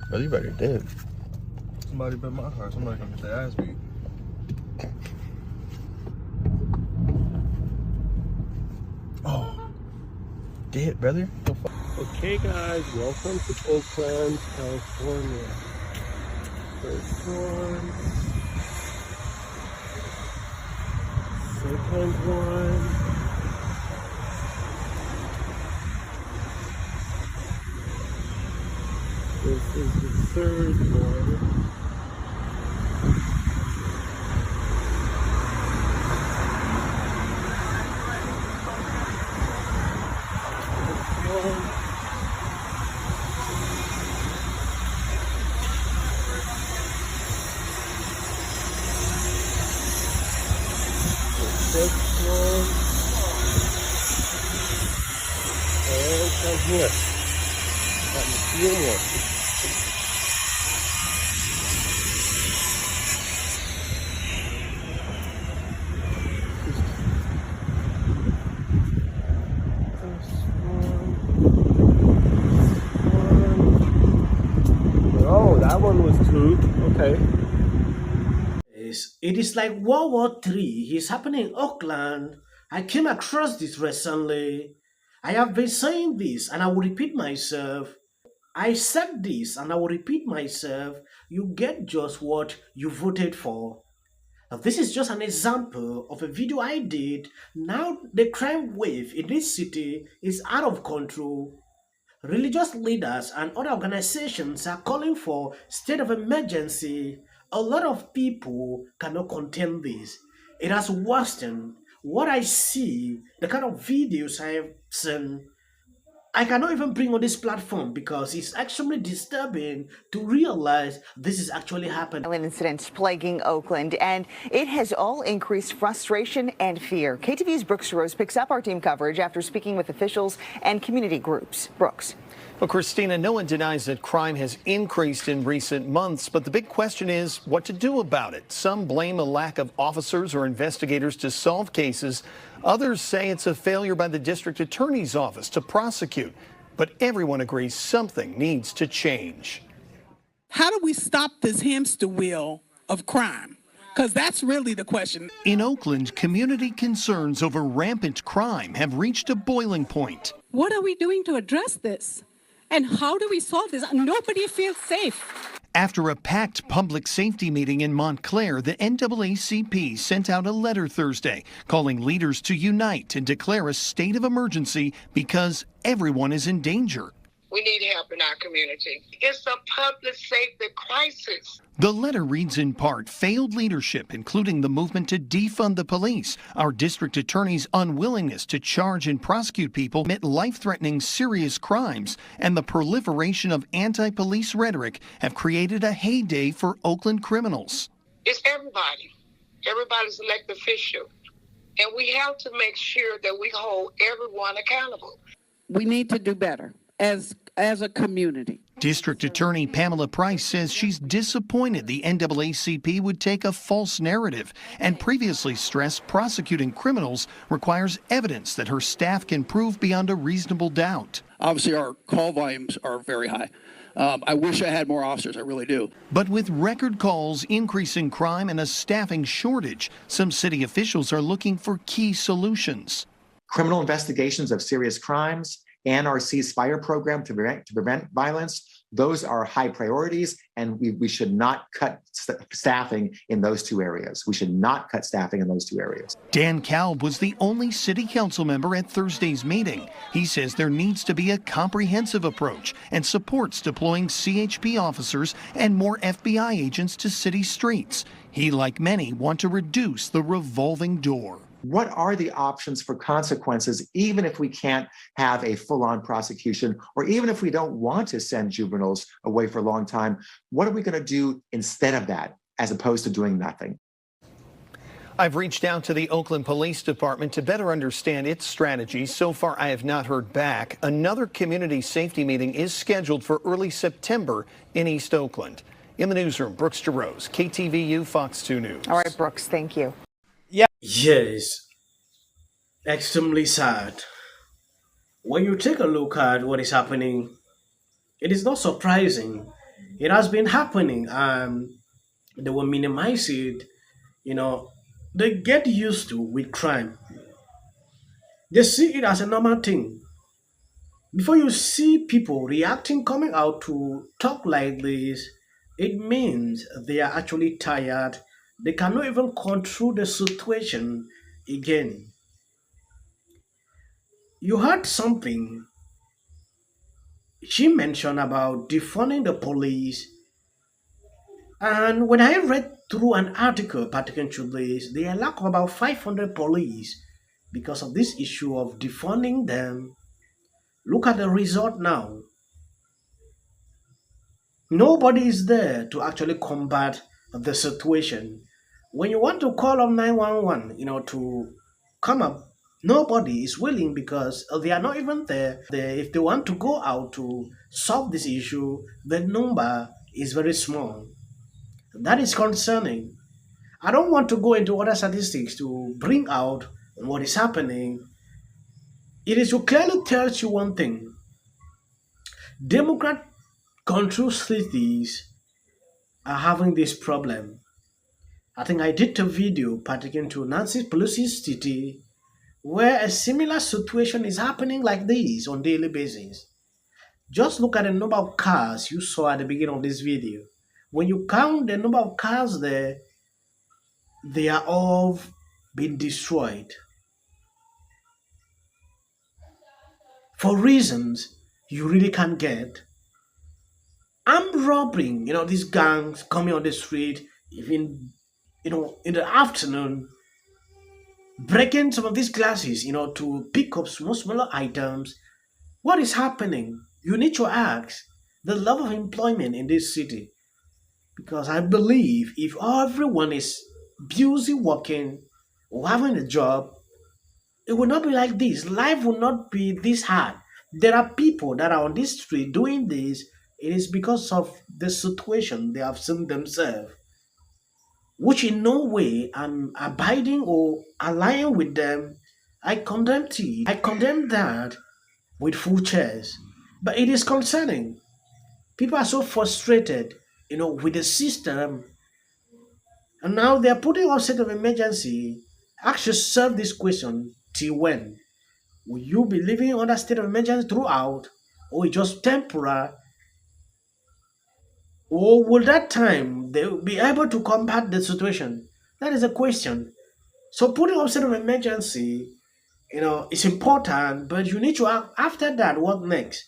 Brother, you better dip. Somebody been my car. Somebody gonna get their ass beat. Oh, dip, brother. Okay guys, welcome to Oakland, California. First one. Second one. This is the third one. This one, and some here, and a few more. Oh, that one was two. Okay. It is like World War III is happening in Oakland. I came across this recently. I have been saying this and I will repeat myself. I said this and I will repeat myself. You get just what you voted for. Now, this is just an example of a video I did. Now the crime wave in this city is out of control. Religious leaders and other organizations are calling for state of emergency. A lot of people cannot contain this. It has worsened. What I see, the kind of videos I have seen, I cannot even bring on this platform because it's actually disturbing to realize this is actually happening. Violent incidents plaguing Oakland, and it has all increased frustration and fear. KTV's Brooks Rose picks up our team coverage after speaking with officials and community groups. Brooks. Well, Christina, no one denies that crime has increased in recent months, but the big question is what to do about it. Some blame a lack of officers or investigators to solve cases. Others say it's a failure by the district attorney's office to prosecute. But everyone agrees something needs to change. How do we stop this hamster wheel of crime? Because that's really the question. In Oakland, community concerns over rampant crime have reached a boiling point. What are we doing to address this? And how do we solve this? Nobody feels safe. After a packed public safety meeting in Montclair, the NAACP sent out a letter Thursday calling leaders to unite and declare a state of emergency because everyone is in danger. We need help in our community. It's a public safety crisis. The letter reads in part, failed leadership, including the movement to defund the police, our district attorney's unwillingness to charge and prosecute people commit life-threatening serious crimes, and the proliferation of anti-police rhetoric have created a heyday for Oakland criminals. It's everybody. Everybody's elected official. And we have to make sure that we hold everyone accountable. We need to do better as a community. District Attorney Pamela Price says she's disappointed the NAACP would take a false narrative and previously stressed prosecuting criminals requires evidence that her staff can prove beyond a reasonable doubt. Obviously, our call volumes are very high. I wish I had more officers, I really do. But with record calls, increasing crime, and a staffing shortage, some city officials are looking for key solutions. Criminal investigations of serious crimes, NRC's fire program to prevent violence, those are high priorities, and we should not cut staffing in those two areas. We should not cut staffing in those two areas. Dan Kalb was the only city council member at Thursday's meeting. He says there needs to be a comprehensive approach and supports deploying CHP officers and more FBI agents to city streets. He, like many, want to reduce the revolving door. What are the options for consequences, even if we can't have a full-on prosecution, or even if we don't want to send juveniles away for a long time? What are we going to do instead of that, as opposed to doing nothing? I've reached out to the Oakland Police Department to better understand its strategy. So far, I have not heard back. Another community safety meeting is scheduled for early September in East Oakland. In the newsroom, Brooks Jerose, KTVU, Fox 2 News. All right, Brooks, thank you. Yes, extremely sad. When you take a look at what is happening, it is not surprising. It has been happening. They will minimize it. You know, they get used to with crime. They see it as a normal thing. Before you see people reacting, coming out to talk like this, it means they are actually tired. They cannot even control the situation again. You heard something she mentioned about defunding the police. And when I read through an article pertaining to this, they lack about 500 police because of this issue of defunding them. Look at the result now. Nobody is there to actually combat the situation. When you want to call up 911, to come up, nobody is willing because they are not even there. If they want to go out to solve this issue, the number is very small. That is concerning. I don't want to go into other statistics to bring out what is happening. It is to clearly tells you one thing. Democrat control cities are having this problem. I think I did a video pertaining to Nancy Pelosi's city where a similar situation is happening like this on daily basis. Just look at the number of cars you saw at the beginning of this video. When you count the number of cars there, they are all being destroyed for reasons you really can't get. Armed robbery, these gangs coming on the street, even, in the afternoon, breaking some of these glasses, to pick up smaller items. What is happening? You need to ask the level of employment in this city. Because I believe if everyone is busy working or having a job, it will not be like this. Life will not be this hard. There are people that are on this street doing this. It is because of the situation they have seen themselves, which in no way I'm abiding or aligning with them. I condemn it. I condemn that with full chest. But it is concerning. People are so frustrated, with the system. And now they are putting on state of emergency. Ask yourself this question: till when? Will you be living under state of emergency throughout, or just temporary? Or will that time they will be able to combat the situation? That is a question. So putting on state of emergency, is important, but you need to after that, what next?